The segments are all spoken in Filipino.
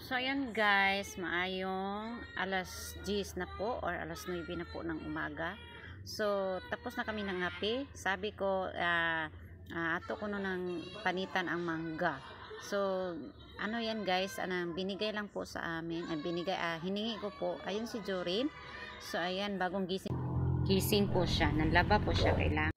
So ayan guys, maayong alas 10 na po or alas 9 na po ng umaga. So tapos na kami ng ngapi. Sabi ko ato ko no ng panitan ang mangga. So ano yan guys, binigay lang po sa amin, hiningi ko po. Ayun si Jorin. So ayan, bagong gising po siya, nanlaba po siya kailangan.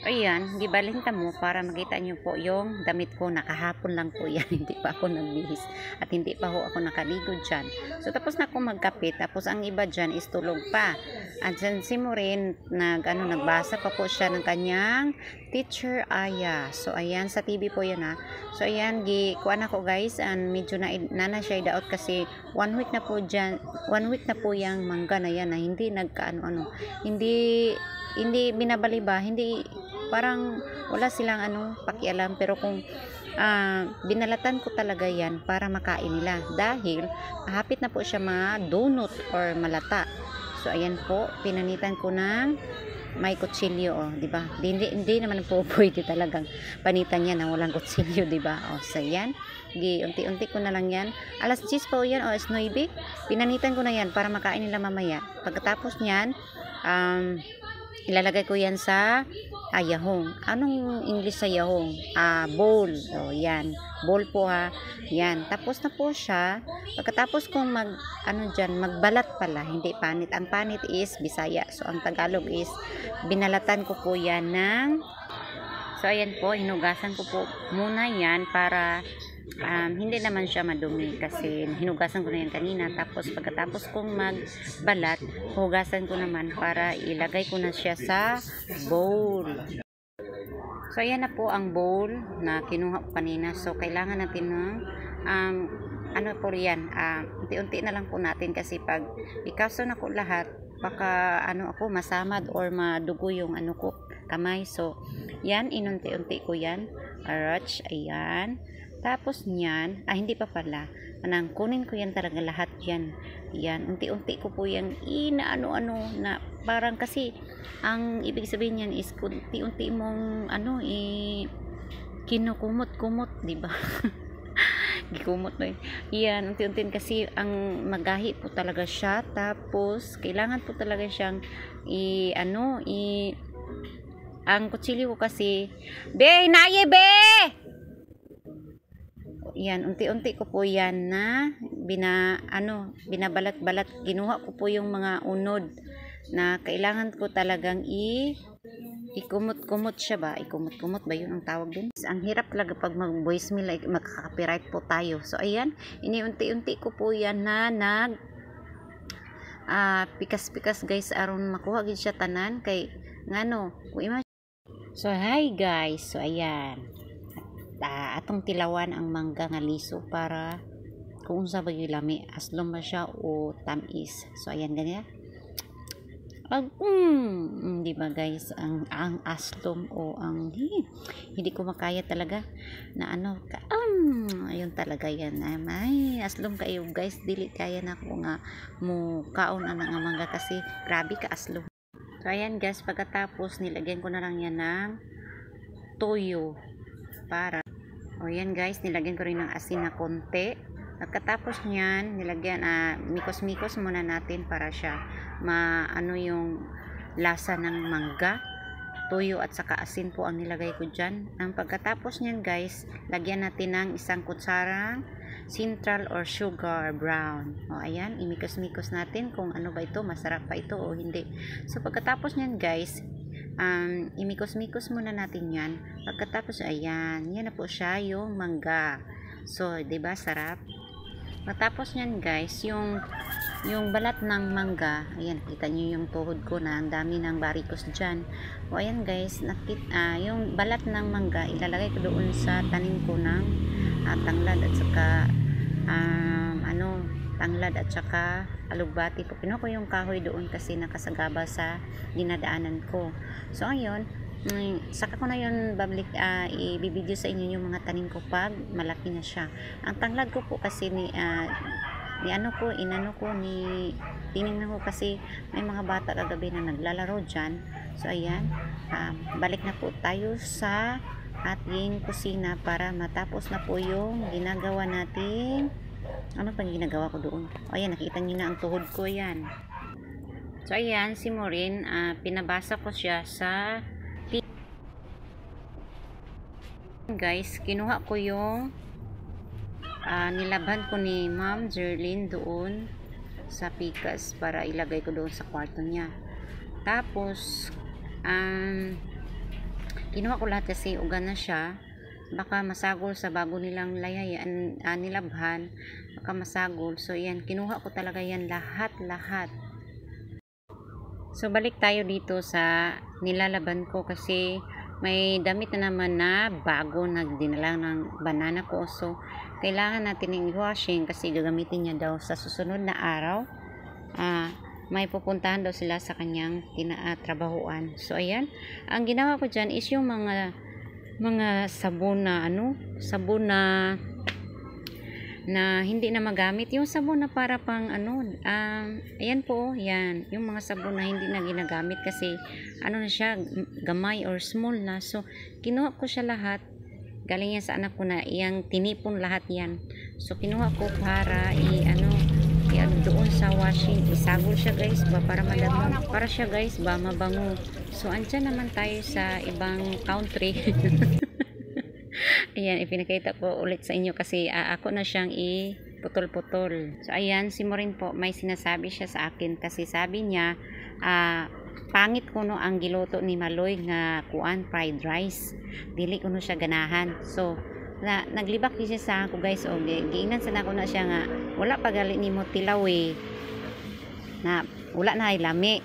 Ayan, gibalinta mo para makita nyo po yung damit ko. Nakahapon lang po yan. Hindi pa ako nagbihis. At hindi pa ho ako nakaligo dyan. So, tapos na ako magkapit. Tapos, ang iba dyan is tulog pa. At dyan si Maureen, nagbasa pa po siya ng kanyang Teacher Aya. So, ayan, sa TV po yan ha. So, ayan, kuan ako guys. And medyo na siya idaot kasi 1 week na po dyan. 1 week na po yung mangga na yan na hindi hindi binabaliba, hindi parang wala silang pakialam, pero kung binalatan ko talaga yan para makain nila dahil hapit na po siya madunot or malata. So ayan po, pinanitan ko ng may kutsilyo, di ba? Hindi naman po pwede talagang panitan yan na walang kutsilyo, di ba? So yan, unti-unti ko na lang yan. Alas 10 po yan o alas 9, pinanitan ko na yan para makain nila mamaya. Pagkatapos niyan, ilalagay ko yan sa yahong. Anong English sa yahong? Bowl. O, yan. Bowl po ha. Yan. Tapos na po siya. Pagkatapos kong magbalat pala. Hindi panit. Ang panit is Bisaya. So, ang Tagalog is binalatan ko po yan ng so, ayan po. Hinugasan ko po muna yan para hindi naman siya madumi kasi hinugasan ko na yan kanina. Tapos pagkatapos kong magbalat, hugasan ko naman para ilagay ko na siya sa bowl. So ayan na po ang bowl na kinuha ko kanina. So kailangan natin ng po yan, unti-unti na lang po natin kasi pag ikaso na ko lahat, baka ako masamad or madugo yung ko kamay. So yan, inunti-unti ko yan. Arach, ayan. Tapos niyan, hindi pa pala. Kunin ko yan talaga lahat yan. Yan, unti-unti ko po yan inaano-ano na parang kasi ang ibig sabihin niyan is unti-unti mong kinukumot-kumot, di ba? Gikumot mo yan. Unti-unti kasi ang magahi po talaga siya. Tapos kailangan po talaga siyang ang kutsilyo ko kasi naye be! Yan, unti-unti ko po yan na binabalat-balat. Ginuha ko po yung mga unod na kailangan ko talagang ikumot-kumot siya ba? Ikumot-kumot ba yun ang tawag din? Ang hirap talaga pag mag-voice mail, magka-copyright po tayo. So, ayan, unti-unti ko po yan na pikas-pikas guys aron makuha gid siya tanan kay so, hi guys. So, ayan. Atong tilawan ang mangga nga liso para kung unsa ba yung lami, aslom ba siya o tamis. So ayan ganyan. Di ba guys, ang aslom o ang hindi ko makaya talaga na ayun talaga yan. Ay, aslom kayo guys, dili kaya na ako nga mo kaon ang mangga kasi grabe ka aslom. So ayan guys, pagkatapos nilagyan ko na lang yan ng toyo para yan guys, nilagyan ko rin ng asin na konti. Pagkatapos niyan, nilagyan mikos-mikos muna natin para siya yung lasa ng mangga. Tuyo at saka asin po ang nilagay ko dyan. Ang pagkatapos niyan guys, lagyan natin ng 1 kutsarang Central or sugar brown. Ayan, imikos-mikos natin kung ano ba ito, masarap pa ito o hindi. So pagkatapos niyan guys, imikos-mikos muna natin yan. Pagkatapos ayan, yan na po siya yung mangga. So 'di ba sarap? Matapos niyan guys, yung balat ng mangga, ayan, kita niyo yung tuhod ko na ang dami ng barikos diyan. Ayan guys, yung balat ng mangga ilalagay ko doon sa tanim ko ng tanglad at saka tanglad at saka alugbati po. Kinuha ko yung kahoy doon kasi nakasagaba sa dinadaanan ko. So ayun, saka ko na yun ibibideo sa inyo yung mga tanim ko pag malaki na siya. Ang tanglad ko po kasi tinignan ko kasi may mga bata kagabi na naglalaro dyan. So ayan, balik na po tayo sa ating kusina para matapos na po yung ginagawa nating Ano pang ginagawa ko doon? O ayan, nakita niyo na ang tuhod ko, yan. So ayan, si Maureen, pinabasa ko siya sa guys, kinuha ko yung nilabhan ko ni Ma'am Jerlyn doon sa Pikas para ilagay ko doon sa kwarto niya. Tapos kinuha ko lahat kasi ugan na siya, baka masagol sa bago nilang layayan, nilabhan, baka masagol. So yan, kinuha ko talaga yan lahat. So balik tayo dito sa nilalaban ko kasi may damit na naman na bago na dinala ng banana ko. So kailangan natin ng washing kasi gagamitin niya daw sa susunod na araw. May pupuntahan daw sila sa kanyang trabahuan. So ayan, ang ginawa ko dyan is yung mga sabon na sabon na hindi na magamit, yung sabon na para pang ayan po, yan yung mga sabon na hindi na ginagamit kasi na siya, gamay or small na. So kinuha ko siya lahat, galing yan sa anak ko na iyang tinipon lahat yan. So kinuha ko para doon sa washing, isagol siya guys ba para madamo, para siya guys ba mabango. So andyan naman tayo sa ibang country. Ayan, ipinakita ko ulit sa inyo kasi ako na siyang iputol-putol. So ayan, si Maureen po, may sinasabi siya sa akin kasi sabi niya pangit ko no ang giluto ni Maloy nga fried rice, dili ko no siya ganahan. So naglibak siya sa ako guys, o giingnan sa nako na siya nga wala pa gali nimo tilaw na wala na ay lami.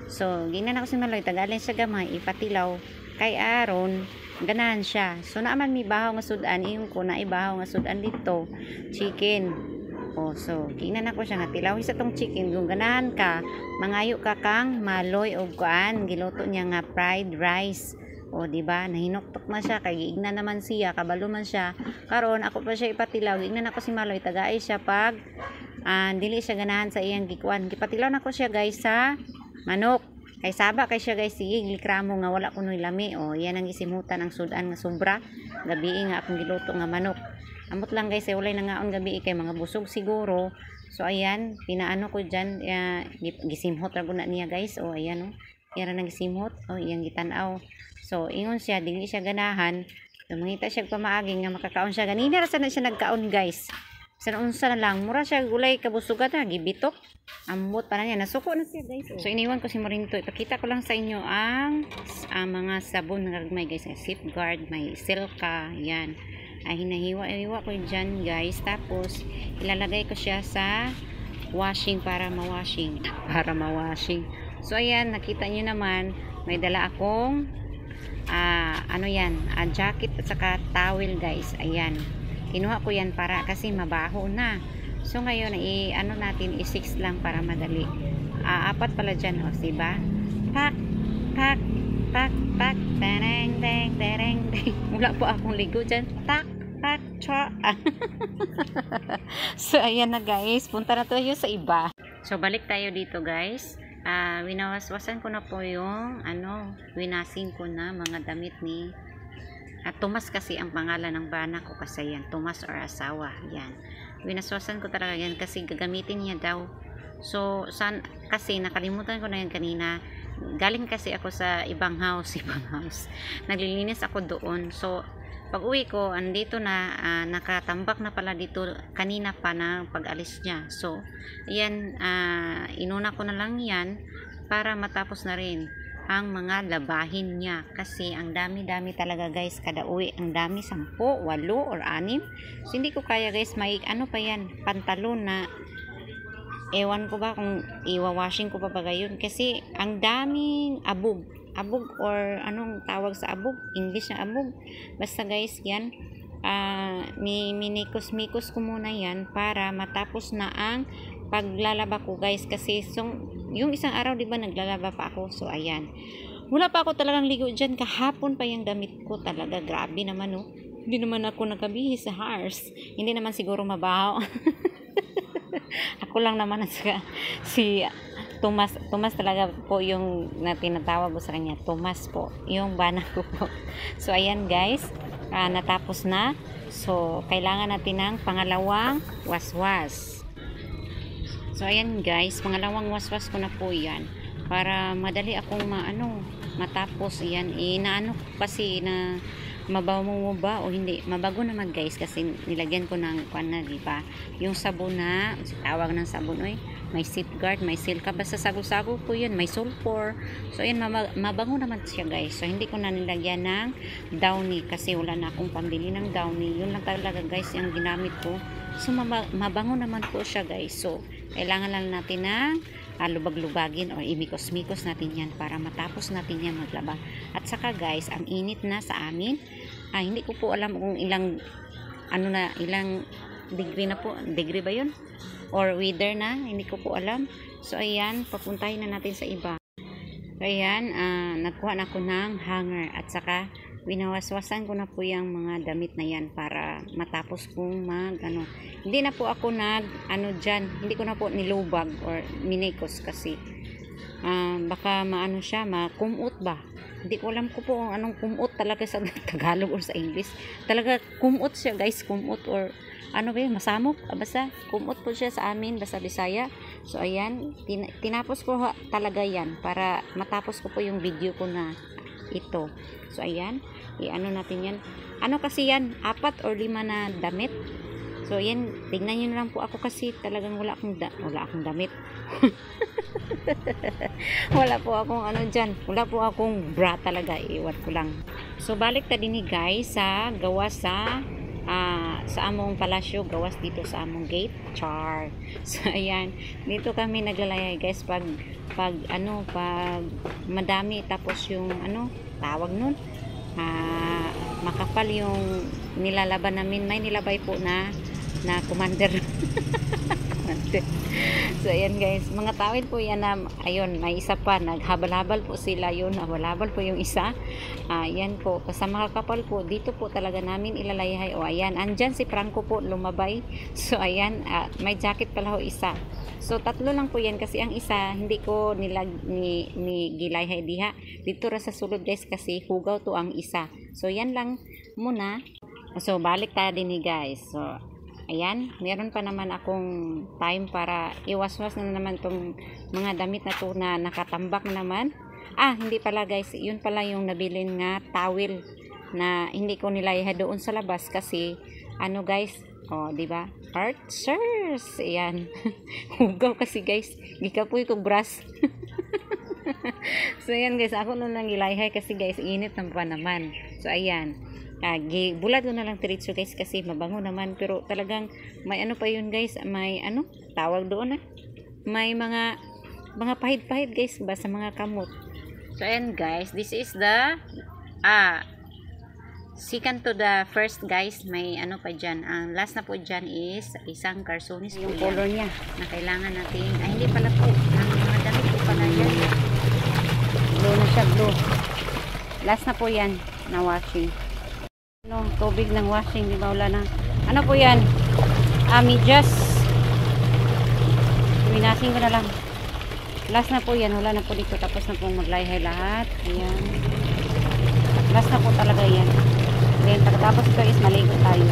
So giingnan ako si Maloy, tagalin siya gamay ipatilaw kay aron ganahan siya. So naaman mi bahaw nga sudan, iyon ko na ibahaw nga sudan dito chicken. So giingnan ako siya nga tilaw sa tong chicken kung ganahan ka mangayo ka kang Maloy og giluto niya nga fried rice. Di ba? Nahinoktok na siya kay giingnan naman siya, kabalo man siya. Karon ako pa siya ipatilaw, giingnan ako si Maloy, tagaay siya pag dili siya ganahan sa iyang gikuan. Gipatilaw nako siya guys sa manok. Kay saba kay siya guys, sige glikramo nga wala kunoy lami. Yan ang isimutan ang sudan nga sobra. Gabi nga akong giluto nga manok. Amot lang guys, walay nangaon gabi kay mga busog siguro. So ayan, pinaano ko diyan, gisimhot ra guna niya guys. Ayan Yara nang gisimhot. Iyang gitanaw. So ingon siya, dili siya ganahan. So mangita siya pamaaging nga makakaon siya. Ganina ra na siya nagkaon guys. Sa unsa na lang, mura siya gulay kabusugan na gibitok. Ambot pa na niya, nasuko na siya guys. So iniwan ko si Maureen to. Ipakita ko lang sa inyo ang mga sabon na gagmay guys. Safeguard, may Silka, yan. Hinahiwa-hiwa ko dyan guys. Tapos ilalagay ko siya sa washing para mawashing. So ayan, nakita nyo naman, may dala akong jacket at saka towel guys. Ayan, kinuha ko yan para kasi mabaho na. So ngayon natin i-6 lang para madali. 4 pala dyan, diba? Pak tereng tereng. Wala po akong ligo dyan. Tak cha. So ayan na guys, punta na tayo sa iba. So balik tayo dito guys. Winawaswasan ko na po yung winasin ko na mga damit ni Tomas kasi ang pangalan ng bana ko kasi yan, Tomas or asawa, yan. Winaswasan ko talaga yan kasi gagamitin niya daw. So kasi nakalimutan ko na yan kanina. Galing kasi ako sa ibang house. Naglilinis ako doon. So pag uwi ko, andito na, nakatambak na pala dito kanina pa na pag-alis niya. So, ayan, inuna ko na lang yan para matapos na rin ang mga labahin niya. Kasi ang dami-dami talaga guys, kada uwi, ang dami, 10, 8, or 6. So, hindi ko kaya guys, may pa yan, pantalon na, ewan ko ba kung iwa-washing ko pa ba gayon. Kasi ang daming abog or anong tawag sa abog, English na abog, basta guys yan, minikos ko muna yan para matapos na ang paglalaba ko guys. Kasi yung isang araw diba naglalaba pa ako. So ayan, wala pa ako talagang ligo dyan, kahapon pa yung damit ko talaga, grabe naman hindi naman ako nakabihis sa house, hindi naman siguro mabaho. Ako lang naman si Tomas talaga po yung tinatawag ko sa kanya. Tomas po, yung bana ko po. So ayan guys, natapos na. So, kailangan natin ng pangalawang waswas. So, ayan guys, pangalawang waswas ko na po yan. Para madali akong matapos. Ayan, inaano kasi na mabago mo ba o hindi. Mabago naman guys kasi nilagyan ko ng diba? Yung sabon na, tawag ng sabon, may safeguard, may silka, basta sago-sago po yun, may sulfur. So ayan, mabango naman siya guys. So hindi ko na nilagyan ng downy kasi wala na akong pambili ng downy. Yun lang talaga guys yung ginamit ko. So mabango naman po siya guys. So kailangan lang natin na lubag-lubagin o imikos-mikos natin yan para matapos natin yan maglaba. At saka guys, ang init na sa amin. Hindi ko po alam kung ilang degree na po. Degree ba yun? Or weather na, hindi ko po alam. So ayan, papuntahin na natin sa iba. So ayan, nagkuha na ako ng hanger at saka winawaswasan ko na po yung mga damit na yan para matapos kong hindi na po ako hindi ko na po nilubag or minikos kasi baka siya, makumot ba. Hindi ko alam ko po kung anong kumot talaga sa Tagalog or sa English. Talaga kumot siya guys, kumot or masamok. Basta kumot po siya sa amin, basta Bisaya. So ayan, tinapos ko talaga yan para matapos ko po yung video ko na ito. So ayan, natin yan. Kasi yan, 4 or 5 na damit. So ayan, tingnan nyo na lang po ako kasi talagang wala akong damit. Wala po akong dyan. Wala po akong bra talaga. Iwan ko lang. So balik ta din guys sa gawas sa among palasyo, gawas dito sa among gate. Char. So ayan, dito kami naglalayay guys pag madami tapos yung tawag nun makapal yung nilalaban namin. May nilabay po na commander. So ayan guys, mga tawid po yan na ayun, may isa pa naghabal-habal po sila, yun habal-habal po yung isa. Yan po, sa mga kapal po dito po talaga namin ilalayhay. O ayan, andyan si Franco po lumabay. So ayan, may jacket pala ho isa. So 3 lang po yan kasi ang isa hindi ko ni gilayhay diha. Dito ra sa sulod guys kasi hugaw to ang isa. So yan lang muna. So balik tayo din guys. So ayan, meron pa naman akong time para iwaswas na naman tong mga damit na to na nakatambak naman. Hindi pala guys, yun pala yung nabilin nga towel na hindi ko nilayha doon sa labas kasi guys, diba? Archers, ayan. Hugaw kasi guys, gikapoy ko brush. So ayan guys, ako nun lang ilayhay kasi guys, init ng pa naman. So ayan, bulat ko na lang diretso guys kasi mabango naman, pero talagang may pa yun guys, may tawag doon may mga pahid-pahid guys ba sa mga kamot. So ayan guys, this is the second to the first guys. May pa dyan, ang last na po dyan is isang carsonis yung color niya na kailangan natin. Hindi pala po, ang mga damit po pala yan, blue na siya, blue. Last na po yan na washing. Tubig ng washing, di ba? Wala na. Po yan? Medyas. Winasing ko na lang. Last na po yan. Wala na po dito. Tapos na pong maglayhay lahat. Ayan. Last na po talaga yan. Then, pagkatapos ito is maligo tayo.